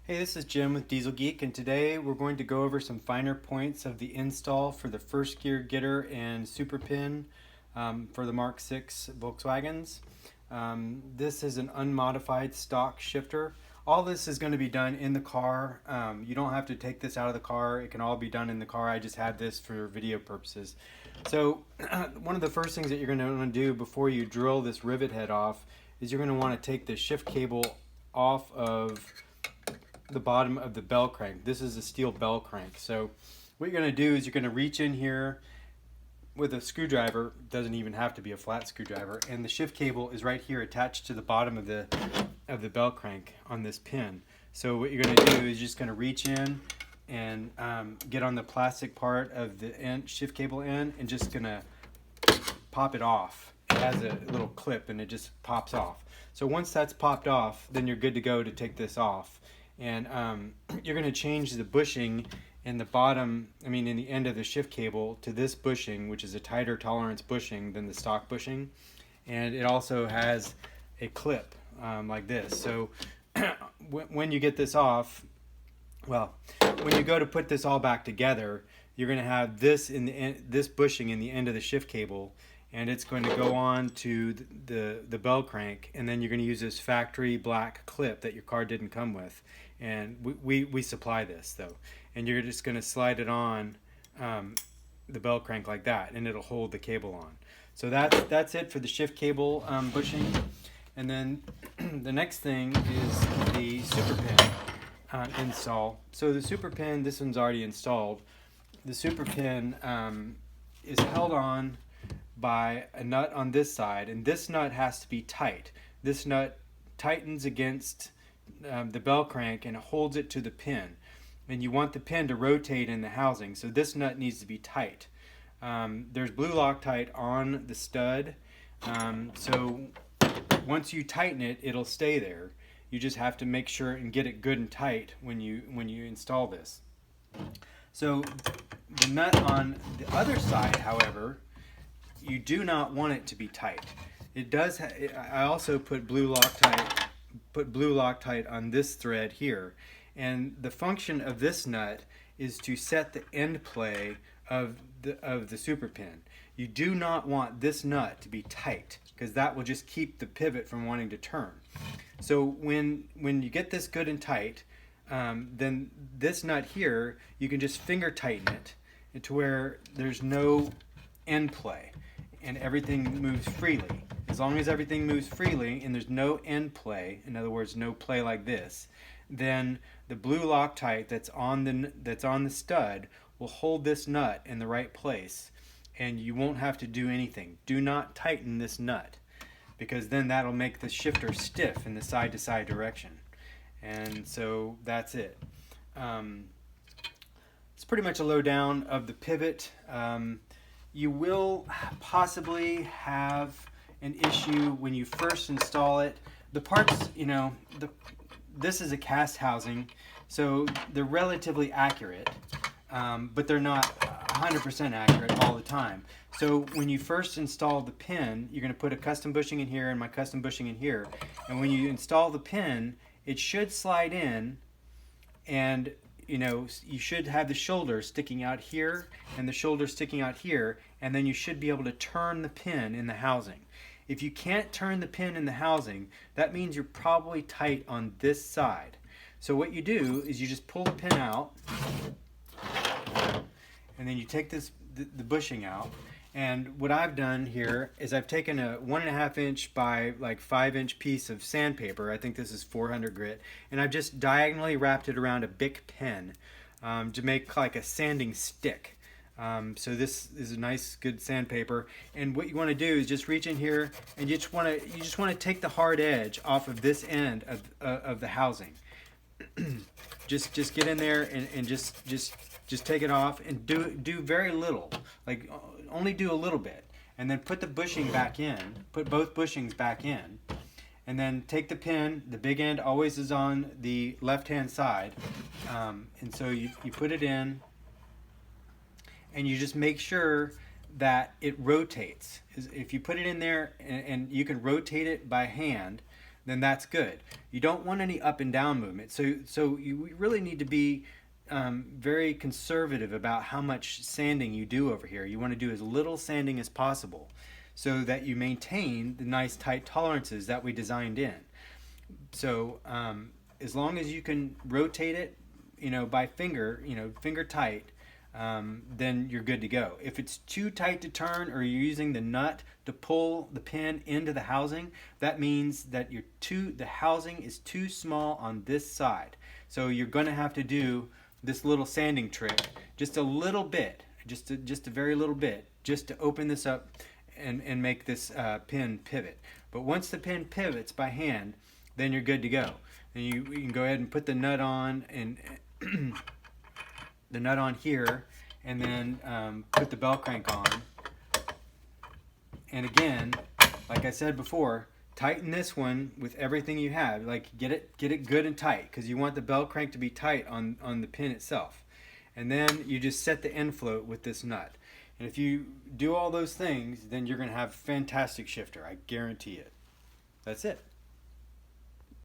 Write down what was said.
Hey, this is Jim with Dieselgeek, and today we're going to go over some finer points of the install for the first gear getter and super pin for the Mk6 Volkswagens. This is an unmodified stock shifter. All this is going to be done in the car. You don't have to take this out of the car. It can all be done in the car. I just had this for video purposes. So one of the first things that you're going to want to do before you drill this rivet head off is you're going to want to take the shift cable off of the bottom of the bell crank. This is a steel bell crank. So what you're going to do is you're going to reach in here with a screwdriver. It doesn't even have to be a flat screwdriver, and the shift cable is right here attached to the bottom of the bell crank on this pin. So what you're going to do is just going to reach in and get on the plastic part of the end, shift cable end, and just going to pop it off. It has a little clip and it just pops off. So once that's popped off, then you're good to go to take this off. And you're going to change the bushing in the bottom, in the end of the shift cable to this bushing, which is a tighter tolerance bushing than the stock bushing. And it also has a clip like this. So when you get this off, well, when you go to put this all back together, you're going to have this in the end, this bushing in the end of the shift cable, and it's going to go on to the bell crank, and then you're going to use this factory black clip that your car didn't come with, and we supply this though, and you're just going to slide it on the bell crank like that, and it'll hold the cable on. So that's it for the shift cable bushing. And then the next thing is the super pin install. So the super pin, this one's already installed. The super pin is held on by a nut on this side, and this nut has to be tight. This nut tightens against the bell crank and it holds it to the pin, and you want the pin to rotate in the housing, so this nut needs to be tight. There's blue Loctite on the stud, so once you tighten it, it'll stay there. You just have to make sure and get it good and tight when you install this. So the nut on the other side, however, you do not want it to be tight. It does. I also put blue Loctite on this thread here, and the function of this nut is to set the end play of the super pin. You do not want this nut to be tight, because that will just keep the pivot from wanting to turn. So when you get this good and tight, then this nut here, you can just finger tighten it to where there's no end play and everything moves freely. As long as everything moves freely and there's no end play, in other words, no play like this, then the blue Loctite that's on the stud will hold this nut in the right place, and you won't have to do anything. Do not tighten this nut, because then that'll make the shifter stiff in the side-to-side direction. And so that's it. It's pretty much a lowdown of the pivot. You will possibly have an issue when you first install it. The parts, this is a cast housing, so they're relatively accurate, but they're not 100% accurate all the time. So when you first install the pin, you're going to put a custom bushing in here and my custom bushing in here, and when you install the pin, it should slide in, and you should have the shoulder sticking out here and the shoulder sticking out here, and then you should be able to turn the pin in the housing. If you can't turn the pin in the housing, that means you're probably tight on this side. So what you do is you just pull the pin out, and then you take the bushing out. And what I've done here is I've taken a 1.5 inch by 5 inch piece of sandpaper. I think this is 400 grit, and I've just diagonally wrapped it around a Bic pen to make like a sanding stick. So this is a nice, good sandpaper. And what you want to do is just reach in here, and you just want to take the hard edge off of this end of the housing. just get in there and just take it off, and do very little, only do a little bit, and then put the bushing back in, put both bushings back in, and then take the pin. The big end always is on the left hand side, and so you put it in, and you just make sure that it rotates. If you put it in there, and you can rotate it by hand, then that's good. You don't want any up and down movement. So you really need to be very conservative about how much sanding you do over here. You want to do as little sanding as possible so that you maintain the nice tight tolerances that we designed in. So as long as you can rotate it, by finger, finger tight, then you're good to go. If it's too tight to turn, or you're using the nut to pull the pin into the housing, that means that the housing is too small on this side. So you're going to have to do this little sanding trick, just a little bit, just a very little bit, just to open this up and make this pin pivot. But once the pin pivots by hand, then you're good to go. And you can go ahead and put the nut on, and the nut on here, and then put the bell crank on. And again, like I said before, tighten this one with everything you have. Like get it good and tight, because you want the bell crank to be tight on the pin itself. And then you just set the end float with this nut. And if you do all those things, then you're going to have a fantastic shifter. I guarantee it. That's it.